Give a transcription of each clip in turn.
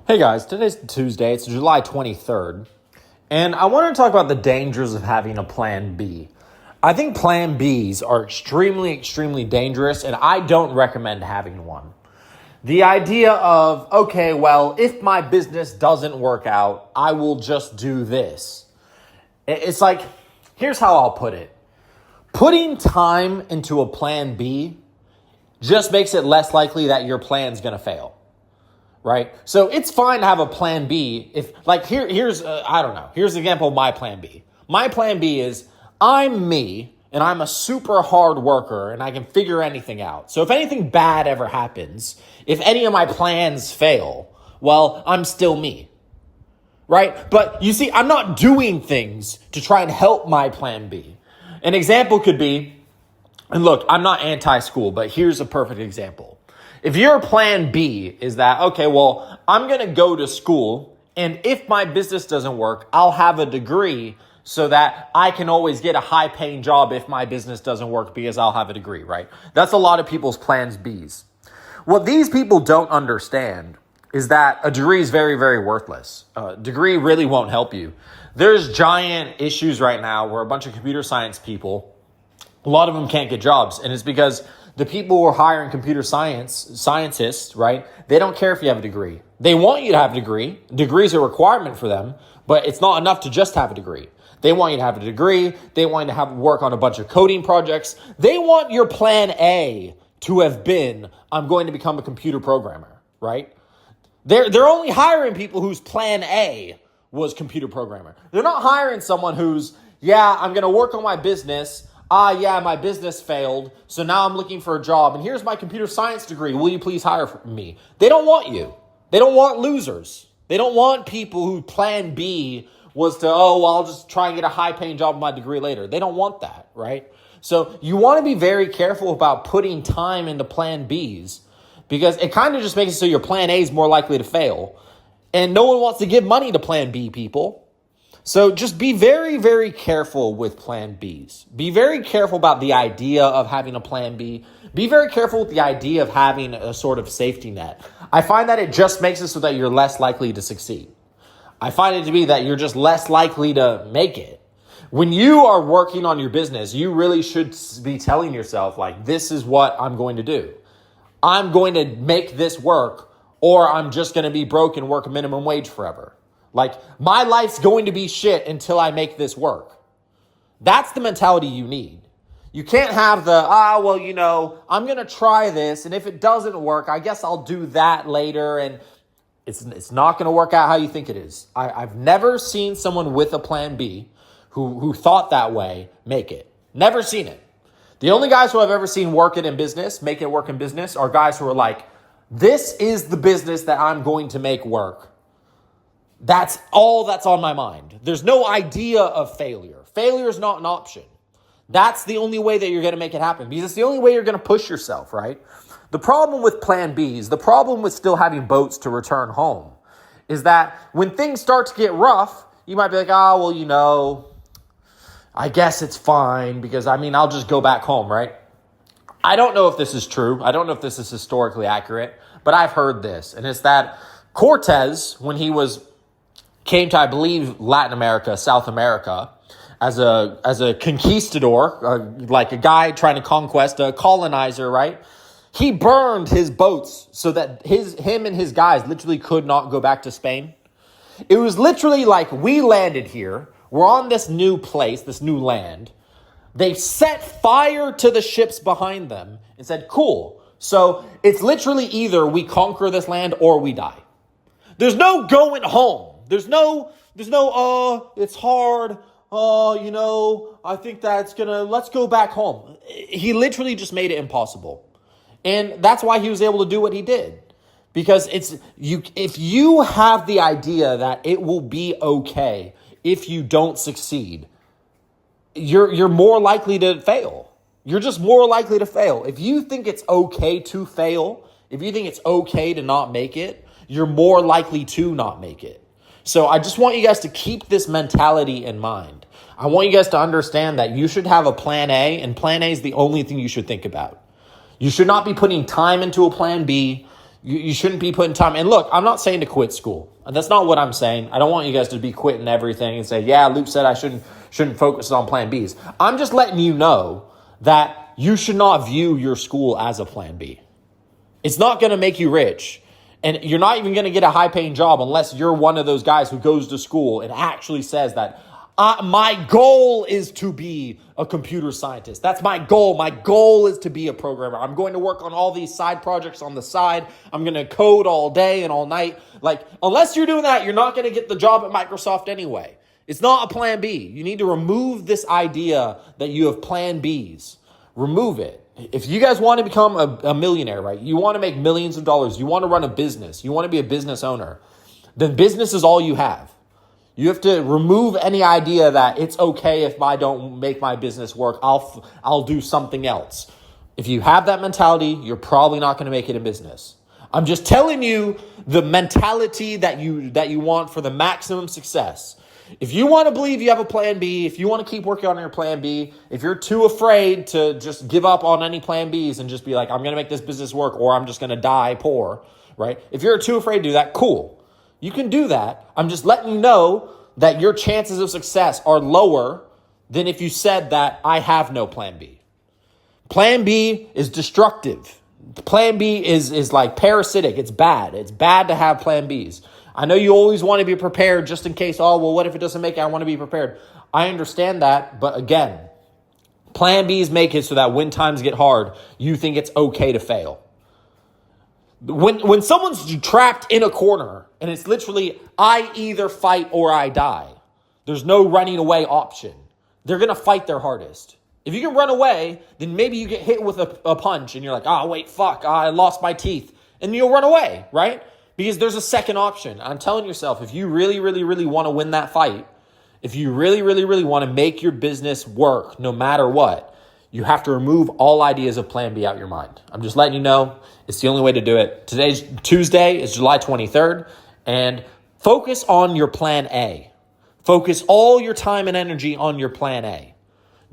Hey guys, today's Tuesday, it's July 23rd, and I want to talk about the dangers of having a plan B. I think plan Bs are extremely dangerous, and I don't recommend having one. The idea of, okay, well, if my business doesn't work out, I will just do this. It's like, here's how I'll put it. Putting time into a plan B just makes it less likely that your plan's going to fail. Right? So it's fine to have a plan B if here's an example of my plan B. My plan B is I'm me and I'm a super hard worker and I can figure anything out. So if anything bad ever happens, if any of my plans fail, well, I'm still me. Right? But you see, I'm not doing things to try and help my plan B. An example could be, and look, I'm not anti-school, but here's a perfect example. If your plan B is that, okay, well, I'm going to go to school, and if my business doesn't work, I'll have a degree so that I can always get a high-paying job if my business doesn't work because I'll have a degree, right? That's a lot of people's plans Bs. What these people don't understand is that a degree is very worthless. A degree really won't help you. There's giant issues right now where a bunch of computer science people, a lot of them can't get jobs, and it's because the people who are hiring computer scientists, right? They don't care if you have a degree. They want you to have a degree. Degree is a requirement for them, but it's not enough to just have a degree. They want you to have a degree. They want you to work on a bunch of coding projects. They want your plan A to have been, I'm going to become a computer programmer, right? They're only hiring people whose plan A was computer programmer. They're not hiring someone who's, I'm going to work on my business. My business failed, so now I'm looking for a job, and here's my computer science degree. Will you please hire me? They don't want you. They don't want losers. They don't want people who plan B was to, I'll just try and get a high-paying job with my degree later. They don't want that, right? So you want to be very careful about putting time into plan Bs because it kind of just makes it so your plan A is more likely to fail, and no one wants to give money to plan B people. So just be very careful with plan Bs. Be very careful about the idea of having a plan B. Be very careful with the idea of having a sort of safety net. I find that it just makes it so that you're less likely to succeed. I find it to be that you're just less likely to make it. When you are working on your business, you really should be telling yourself, this is what I'm going to do. I'm going to make this work, or I'm just going to be broke and work minimum wage forever. My life's going to be shit until I make this work. That's the mentality you need. You can't have the, I'm going to try this, and if it doesn't work, I guess I'll do that later, and it's not going to work out how you think it is. I've never seen someone with a plan B who thought that way make it. Never seen it. The only guys who I've ever seen make it work in business, are guys who are like, this is the business that I'm going to make work. That's all that's on my mind. There's no idea of failure. Failure is not an option. That's the only way that you're going to make it happen because it's the only way you're going to push yourself, right? The problem with plan Bs, the problem with still having boats to return home is that when things start to get rough, you might be like, I guess it's fine because, I'll just go back home, right? I don't know if this is true. I don't know if this is historically accurate, but I've heard this. And it's that Cortez, when he came to, I believe, Latin America, South America, as a conquistador, like a guy trying to conquest, a colonizer, right? He burned his boats so that him and his guys literally could not go back to Spain. It was literally like we landed here. We're on this new place, this new land. They set fire to the ships behind them and said, cool. So it's literally either we conquer this land or we die. There's no going home. There's no, it's hard. I think let's go back home. He literally just made it impossible. And that's why he was able to do what he did. Because if you have the idea that it will be okay if you don't succeed, you're more likely to fail. You're just more likely to fail. If you think it's okay to fail, if you think it's okay to not make it, you're more likely to not make it. So I just want you guys to keep this mentality in mind. I want you guys to understand that you should have a plan A, and plan A is the only thing you should think about. You should not be putting time into a plan B. You shouldn't be putting time. And look, I'm not saying to quit school. That's not what I'm saying. I don't want you guys to be quitting everything and say, yeah, Luke said I shouldn't focus on plan Bs. I'm just letting you know that you should not view your school as a plan B. It's not going to make you rich. And you're not even going to get a high-paying job unless you're one of those guys who goes to school and actually says that, my goal is to be a computer scientist. That's my goal. My goal is to be a programmer. I'm going to work on all these side projects on the side. I'm going to code all day and all night. Like, unless you're doing that, you're not going to get the job at Microsoft anyway. It's not a plan B. You need to remove this idea that you have plan Bs. Remove it. If you guys want to become a millionaire, right? You want to make millions of dollars. You want to run a business. You want to be a business owner. Then business is all you have. You have to remove any idea that it's okay if I don't make my business work. I'll do something else. If you have that mentality, you're probably not going to make it in business. I'm just telling you the mentality that you want for the maximum success. If you want to believe you have a plan B, if you want to keep working on your plan B, if you're too afraid to just give up on any plan Bs and just be like, I'm going to make this business work or I'm just going to die poor, right? If you're too afraid to do that, cool. You can do that. I'm just letting you know that your chances of success are lower than if you said that I have no plan B. Plan B is destructive. Plan B is like parasitic. It's bad. It's bad to have plan Bs. I know you always want to be prepared just in case, what if it doesn't make it? I want to be prepared. I understand that, but again, plan Bs make it so that when times get hard, you think it's okay to fail. When someone's trapped in a corner and it's literally, I either fight or I die, there's no running away option. They're going to fight their hardest. If you can run away, then maybe you get hit with a punch and you're like, I lost my teeth. And you'll run away, right? Because there's a second option. I'm telling yourself, if you really, really, really want to win that fight, if you really, really, really want to make your business work no matter what, you have to remove all ideas of plan B out your mind. I'm just letting you know it's the only way to do it. Today's Tuesday, is July 23rd, and focus on your plan A. Focus all your time and energy on your plan A.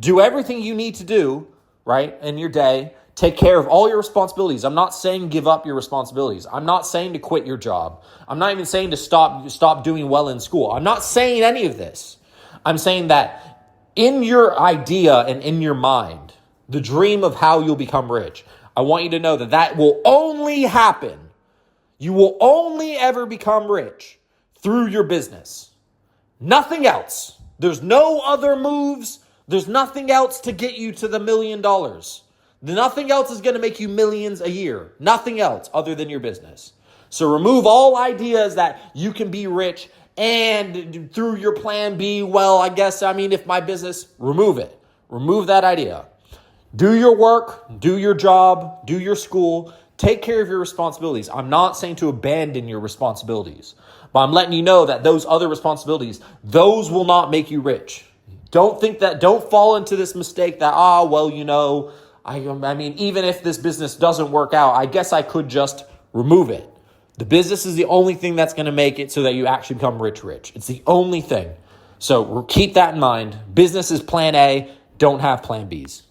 Do everything you need to do, right, in your day. Take care of all your responsibilities. I'm not saying give up your responsibilities. I'm not saying to quit your job. I'm not even saying to stop doing well in school. I'm not saying any of this. I'm saying that in your idea and in your mind, the dream of how you'll become rich, I want you to know that will only happen. You will only ever become rich through your business. Nothing else. There's no other moves. There's nothing else to get you to the $1 million. Nothing else is going to make you millions a year. Nothing else other than your business. So remove all ideas that you can be rich and through your plan B, if my business, remove it. Remove that idea. Do your work, do your job, do your school, take care of your responsibilities. I'm not saying to abandon your responsibilities, but I'm letting you know that those other responsibilities, those will not make you rich. Don't fall into this mistake that, even if this business doesn't work out, I guess I could just remove it. The business is the only thing that's going to make it so that you actually become rich. It's the only thing. So keep that in mind. Business is plan A. Don't have plan Bs.